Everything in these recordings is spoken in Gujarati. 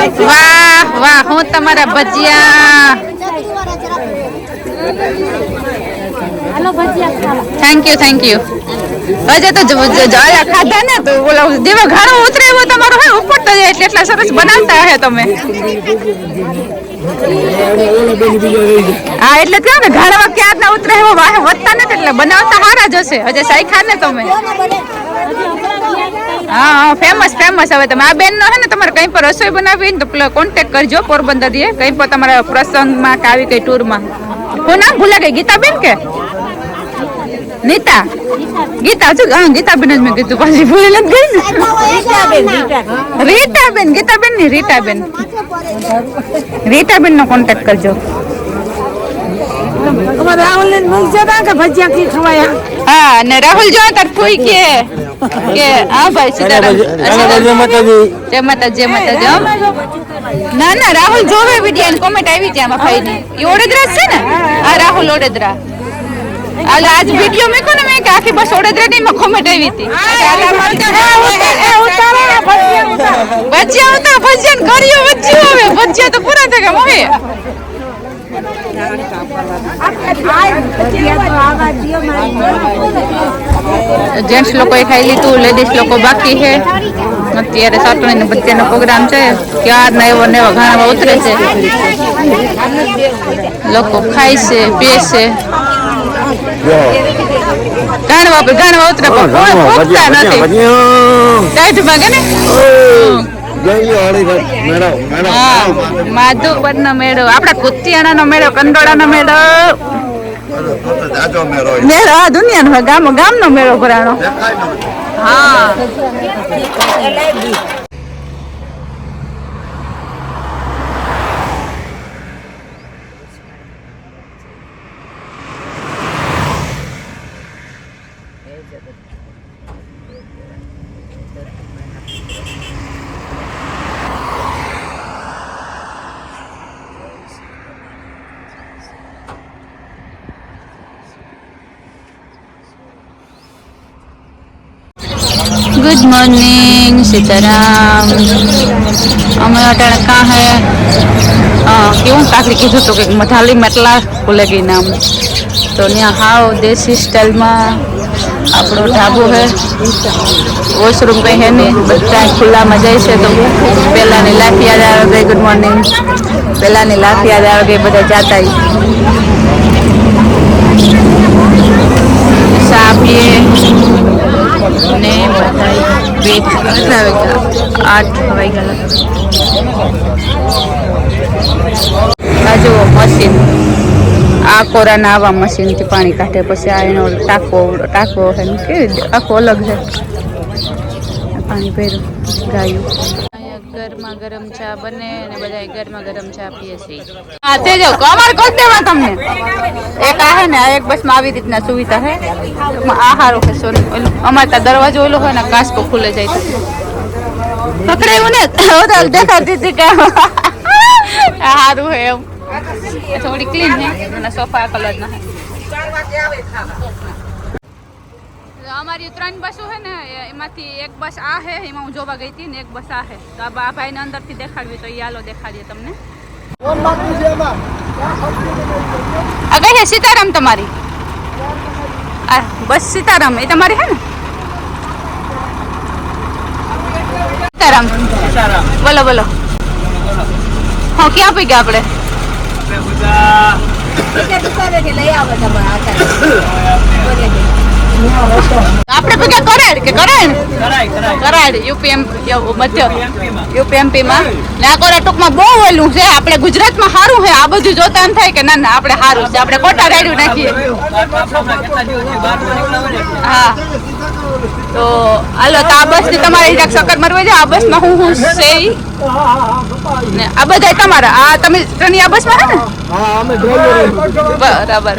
વાહ વાહ હું તમારા ભજીયા થેન્ક યુ હજે તો ખાધા ને તો બોલો દેવો ઘણો ઉતરે એવો તમારો હે ઉપર તો એટલે એટલા સરસ બનાવતા હે તમે હા એટલે કહો ને ઘણા ક્યાં ના ઉતરે એવો વાહે વધતા નથી એટલે બનાવતા હારા જ હશે હજે સાઈખા ને તમે હા ફેમસ હવે તમે આ બેન નો હે ને તમારે કઈ પર રસોઈ બનાવી ને તો કોન્ટેક્ટ કરજો પોરબંદર થી કઈ પર તમારા પ્રસંગમાં કે આવી કઈ ટૂરમાં હું નામ ભૂલા ગઈ ગીતાબેન કે નીતા ગીતા છું હા ગીતાબેન જ મેં કીધું પાછી ભૂલી નથી ગઈ રીટાબેન નો કોન્ટેક્ટ કરજો હા અને રાહુલ જો તાર ફૂઈ કે હા ભાઈ સીતારામ જય માતાજી ના રાહુલ જોવે વિડિયો કોમેન્ટ આવી છે આમાં ભાઈ ની એ ઓડેદરા છે ને આ રાહુલ ઓડેદરા આજ વિડિયો મેં કોને મેં કે આખી બસ ઓડેદરા ની માં કોમેન્ટ આવી હતી ભજીયા કર્યો ભજીયા તો પૂરા થઈ ગયા હવે જેન્ટ્સ લોકો ખાઈ લીધું લેડીઝ લોકો બાકી છે અત્યારે સાટણી ને ભજીયાનો પ્રોગ્રામ છે ક્યાર ને એવો ને એવો ઘણા ઉતરે છે લોકો ખાય છે પીએ છે ઘણા ઉતરે પણ નથી ટાઈટમાં કે ને માધુપર નો મેળો આપડા કુતિયાણા નો મેળો કંડોળા નો મેળો દુનિયા ગામ નો મેળો ભરાણો હા गुड मॉर्निंग सीताराम અમે અટાણે કા હે કેવું કાકડી કીધું તો કે મથાલી મટલા ભૂલે ગઈ નામ તો ત્યાં હાવ દેશી સ્ટાઇલમાં આપણો ઢાબો હે વોશરૂમ કંઈ હે નહીં બધા ખુલ્લામાં જાય છે તો પહેલાંની લાઈફ યાદ આવે ગઈ ગુડ મોર્નિંગ પહેલાંની લાઈફ યાદ આવે ગઈ બધા જાતા ચા પીએ ને બધા કેટલા વાગ્યા 8 વાગ્યા બાજુ મશીન આ કોરાના આવા મશીનથી પાણી કાઢે પછી આ એનો ટાંકો છે ને કેવી આખો અલગ છે પાણી ભર્યું ગાયું ગરમા ગરમ ચા બને અને બધા ગરમા ગરમ ચા પીએ છીએ હા તે જો અમારે કોણ દેવા તમને એક આ હે ને એક બસમાં આવી રીતના સુવિધા હે આ હારો છે અમારે ત્યાં દરવાજો ઓલો હોય ને કાચકો ખુલે જાય તો પકડાયું ને દેખાતી હતી કે સારું હે એમ થોડી ક્લીન હે અને સોફા કલર ના હે અમારી 3 બસો હે ને એમાંથી એક બસ આ હે એમાં હું જોવા ગઈ હતી ને એક બસ આ હે તો આ ભાઈને અંદરથી દેખાડવી તો યાલો દેખાડીએ તમને આ કઈ હે સીતારામ તમારી આ બસ સીતારામ એ તમારી હે ને સીતારામ બોલો બોલો હા ક્યાં પી ગયા આપણે આપણે ભેગા કરાડ કે કરાડ યુપીએમપી માં ને આ કોરા ટૂંકમાં બહુ ઓલું છે આપણે ગુજરાતમાં સારું છે આ બધું જોતા એમ થાય કે ના ના આપણે સારું છે આપણે કોટા રાડ્યું નાખીએ હા તો હાલો તો આ બસ ની તમારે ચક્કર મારવા છે આ બસ માં હું છે ને આ બધા તમારા આ તમે ત્રણેય આ બસ માં હે ને બરાબર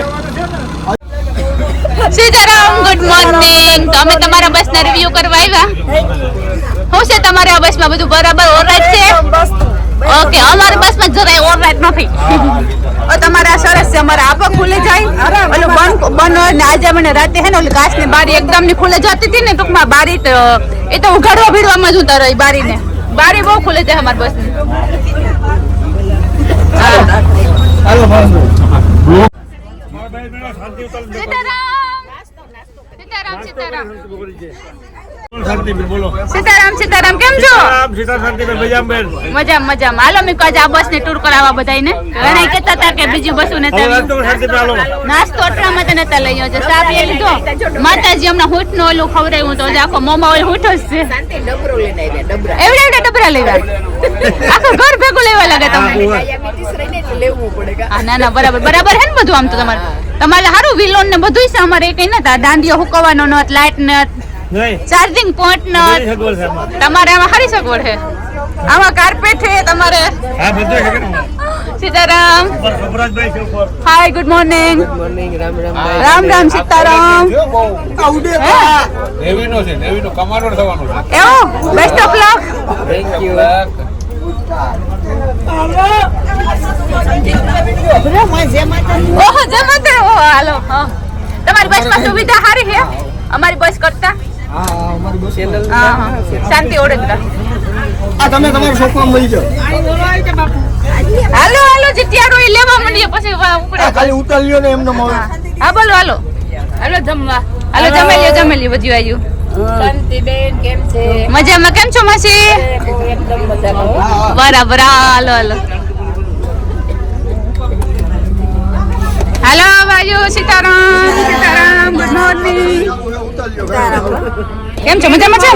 સીતારામ ગુડ મોર્નિંગ તો અમે તમારા બસ ના રિવ્યુ કરવા આવ્યા શું છે તમારે આ બસ માં બધું બરાબર ઓલરાઈટ છે ઓકે અમારી બસ માં જરાય ઓલરાઈટ નથી તમારે આ સરસ છે અમારે આપા ખુલે જાય ઓલું બંધ ને આજે મને રાતે હે ને ઓલી કાચની બારી એકદમ ની ખુલે જતી હતી ને ટૂંકમાં બારી એ તો ઉઘાડવા ભીડવામાં જ ઉતાર રહી બારી ને બારી બહુ ખુલે છે અમારી બસ ની. સીતારામ સીતારામ કેમ છો? મજામાં. હાલો મીકો આજે આ બસ ને ટૂર કરાવવા બધાને. ઘણા કહેતા હતા કે બીજી બસો ને નાસ્તો એટલા માટે નતા લઈ આવ્યો છે. ચા પી લીધો. માતાજી હમણાં હૂંઠ નો ઓલું ખવડાવ્યું તો આખો મોમાં ઓલું હૂંઠ જ છે. એવડા ડબરા લેવા આખું ઘર ભેગું લેવા લાગે તમને. ના ના બરાબર હે ને બધું. આમ તો તમારે સારું વિલોન ને બધું છે. અમારે કઈ નતા. દાંડિયો હુકવવાનો નત, લાઈટ નત, ચાર્જિંગ પોઈન્ટ નત. તમારે આમાં સારી સગવડ છે. આમાં કાર્પેટ છે તમારે. Sitaram. Hi good morning. Ram Ram Sitaram. નેવીનો છે, નેવીનો કમાન્ડર થવાનો છે. એવું best of luck. Thank you. ઓહો જમાતે. ઓહો હાલો. હા તમારી બસમાં સુવિધા સારી છે અમારી બસ કરતા. હા શાંતિ ઓળખતા. તમે તમારા શોપમાં મળી જાઓ. હાલો હાલો જીતિયારો એ લેવા માંડીએ પછી ઉપડે. ખાલી ઉતાર લ્યો ને એમને મળે. હા બોલો હાલો. હાલો જમવા. હાલો જમી લ્યો બધું આવ્યું. શાંતિબેન કેમ છે? મજામાં. કેમ છો માસી? એકદમ મજામાં. બરાબર. હાલો હાલો બાજુ. Sitaram good morning. કેમ છો? મજામાં છે?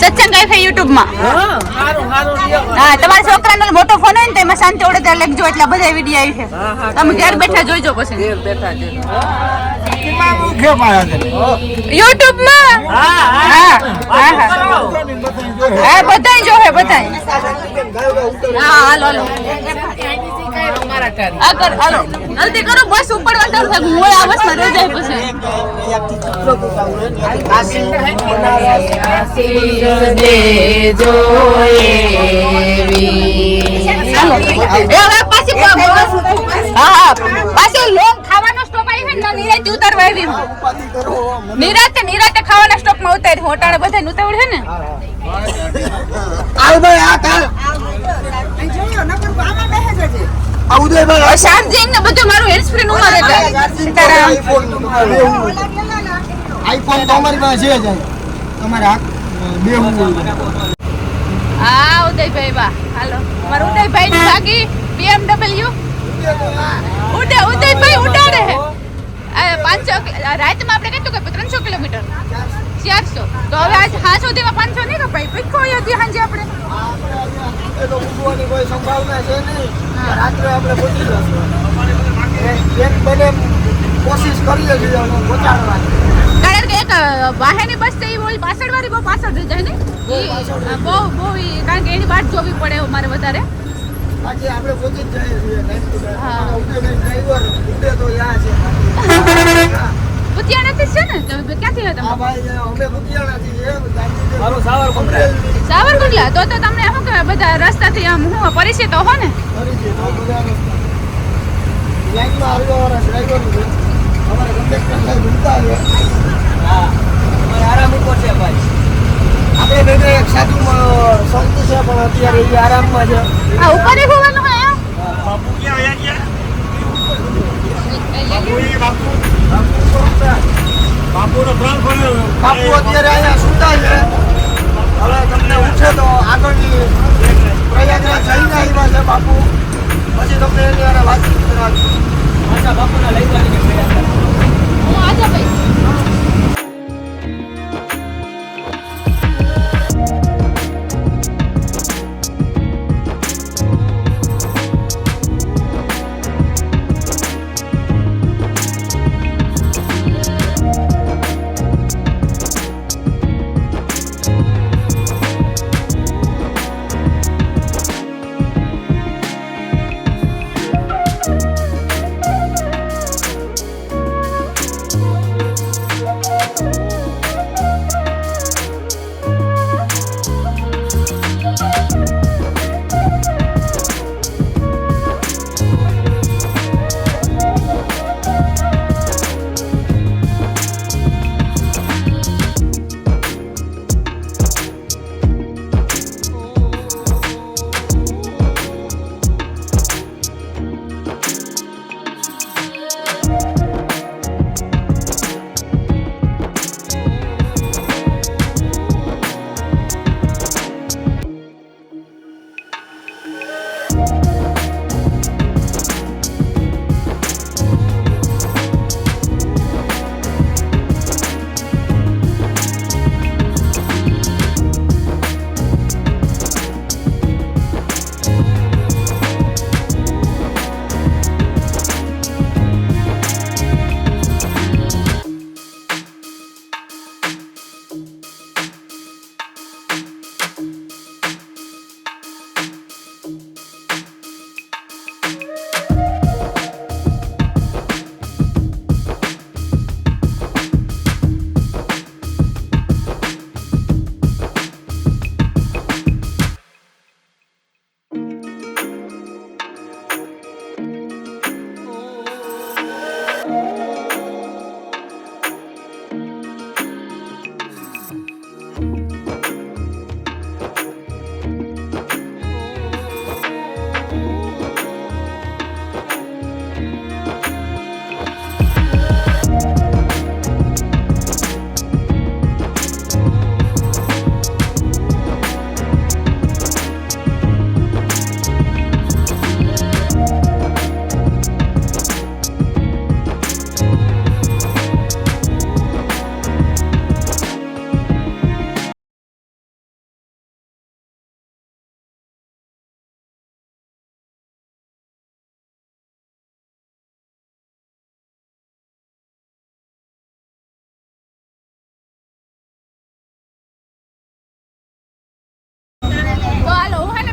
સત્સંગ આઈ યુટ્યુબ માં. હા તમારા છોકરાનો મોટો ફોન હોય ને તો એમાં શાંતિ ઓળે ત્યાં લખજો. એટલા બધા વિડીયો આવી છે. તમે ઘર બેઠા જોઈજો પછી યુટ્યુબ માં. હા બધાય જોહે બધાય. હા હાલો હાલો જલ્દી કરો. બસ ઉપડવા ચાલુ થાય. હું આ બસ માં રહી જાય પછી. હા પાછી લોંગ ખાવાનો સ્ટોપ આવી છે ને નિરાતે ઉતારવા આવી. નિરાતે ખાવાના સ્ટોપ માં ઉતારી. હોટાળે બધા ઉતાવળ છે ને. ચાર્જિંગ ને બધું મારું હેન્ડ ફ્રી નું મારે. આઈફોન તો અમારી પાસે છે જ. તમારે હાથ બે હું. હા ઉદયભાઈ બા. હાલો મારું ઉદયભાઈ ની બાકી BMW ઉદયભાઈ ઉડાડે હે. 500 રાતમાં આપણે કેટલું કે 300 કિલોમીટર 400. તો હવે આજ 5 સુધીમાં 500 નહીં કપાય. પીખો હતી સાંજે આપણે. એ તો ઉઠવાની કોઈ સંભાવના છે નહીં. રાત્રે આપણે પહોંચી જશું. એક બને કોશિશ કરીએ છીએ પહોંચાડવાની. કારણ કે એક વાહેની બસ છે એ ઓલી પાછળ વાળી બહુ પાછળ રહી જાય ને. બહુ કારણ કે એની વાટ જોવી પડે અમારે વધારે. બાકી આપણે પહોંચી જ જઈએ છીએ. હા. ડ્રાઈવર ઉડે તો યા છે. પુતિયાણાથી છે ને? ક્યાંથી હતા હા તમે? ભાઈ અમે પુતિયાણાથી છે. મારું સાવરકુંડલા. સાવરકુંડલા. તો તમને શું કહેવાય બધા રસ્તાથી આમ હું પરિચિત હો ને? લાઈનમાં આવ્યા ડ્રાઈવર છે. અમારે કંડક્ટર સાહેબ ઘૂમતા છે. હા અમારે આરામ ઉપર છે ભાઈ. આપણે બેને એક સાધુ સંત છે પણ અત્યારે એ આરામમાં છે. આ ઉપર હોવાનું હોય એમ? બાપુ ક્યાં આવ્યા ગયા? બાપુનો પ્રાણ ફર્યો. બાપુ અત્યારે અહીંયા સુતા છે. હવે તમને ઉઠે તો આગળની પ્રયાગરાજ જઈને આવ્યા છે બાપુ. પછી તમને એની હારે વાતચીત કરાવીશું. પાછા બાપુના લઈ જવાની છે. હું આજે ભાઈ.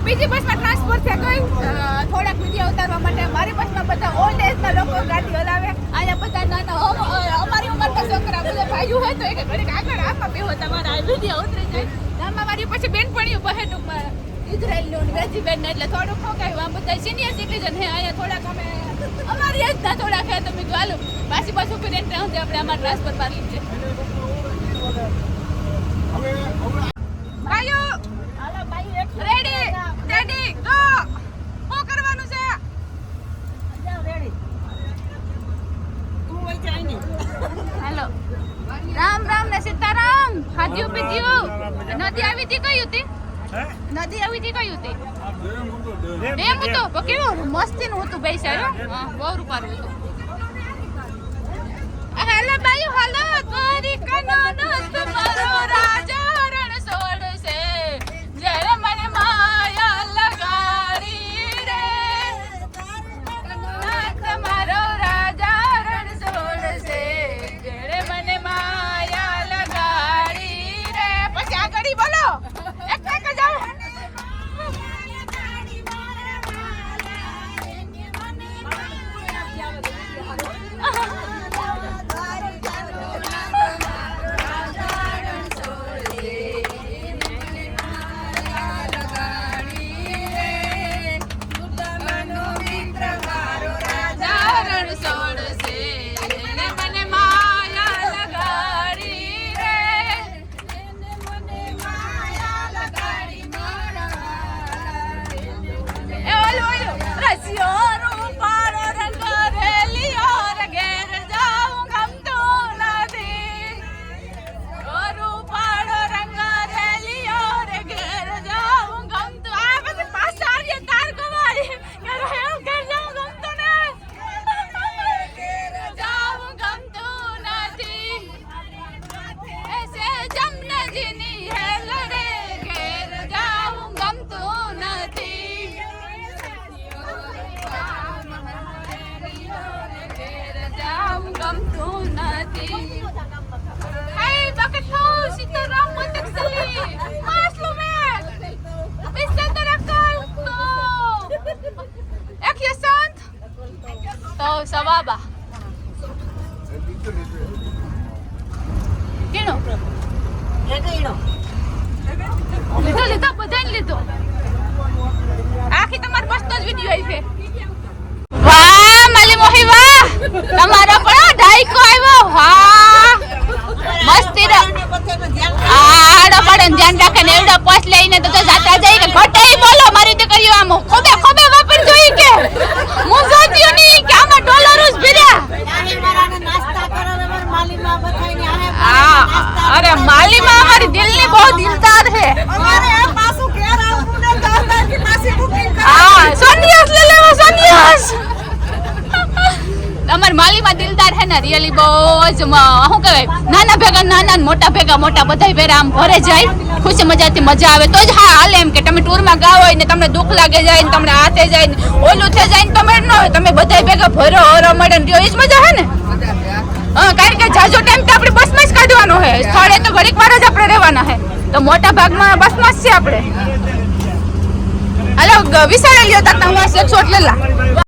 બીજી બસમાં ટ્રાન્સફર છે કોઈ થોડાક વિડીયો ઉતારવા માટે મારી બસમાં બધા ઓલ્ડ એજના લોકો ગાડી હલાવે અહીંયા બધા નાના અમારી ઉંમરના છોકરા બધા ભાઈઓ હોય તો એક ઘડીક આગળ આમાં બેહો તમારા આ વિડીયો ઉતરી જાય આમાં મારી પછી બેનપણીઓ બહે ટૂંકમાં ઇઝરાયલનું વેજીબેન ને એટલે થોડુંક ઠોકાયું આ બધા સિનિયર સિટીઝન હે અહીંયા થોડાક અમે અમારી એજના થોડાક હે તો મેં ચાલો પાછી બસ ઉપર એન્ટ્રી આવતી આપણે આમાં ટ્રાન્સફર મારી છે ભાઈઓ રેડી રેડી ગો શું કરવાનું છે હેલો રામ રામ ને સીતારામ ખાધ્યું પીધ્યું નદી આવી હતી કઈ હતી નદી આવી હતી કઈ હતી ડેમ હતો કેવું મસ્તી નું હતું બે સાઈડ બહુ રૂપારું હતું હેલો ભાઈઓ હેલો તારી કનો તમારો રાજા રણ છોડશે જ્યારે મને માયા લગાડી રે તમારો રાજા રણ છોડશે જ્યારે મને માયા લગાડી રે પછી આગળ બોલો એક જાઓ Sababa. Kino? લીધો બધાને લીધો આખી તમારી બસ તો જ વિડિયો આવી છે વાહ માલી મોહી વાહ તમારો પણ ડાઈકો આવ્યો હા મસ્તી આડો પડે ધ્યાન રાખે ને એવડા પોસ લઈને તો જાતા જાય કે ઘટાઈ બોલો મારી દીકરીઓ આમ ખોબે ખોબે વાપર જોઈ કે હું જોતી નહીં કે આમાં ડોલર જ ભર્યા અરે માલીમાં અમારી દિલની બહુ દિલદાર છે હા સોનિયાસ લે લેવો સોનિયાસ અમાર માલીમાં દિલદાર છે ને રિયલી બહુ જ શું કહેવાય નાના ભેગા નાના મોટા ભેગા મોટા બધાય ભેરા આમ ભરે જાય ખુશી મજાથી મજા આવે તો જ હા હાલે એમ કે તમે ટૂરમાં ગાવ હોય ને તમને દુઃખ લાગે જાય ને તમને હાથે જાય ને ઓલું થઈ જાય ને તમે ન હોય તમે બધાય ભેગા ભરો હરો મળે ને એ જ મજા છે ને હા કારણ કે જાજો ટાઈમ તો આપણે બસમાં જ કાઢવાનો છે સ્થળે તો ઘડીક વાર જ આપણે રહેવાના છે તો મોટા ભાગમાં બસમાં જ છે આપણે હાલો વિચારી લ્યો તા હું 100 લેલા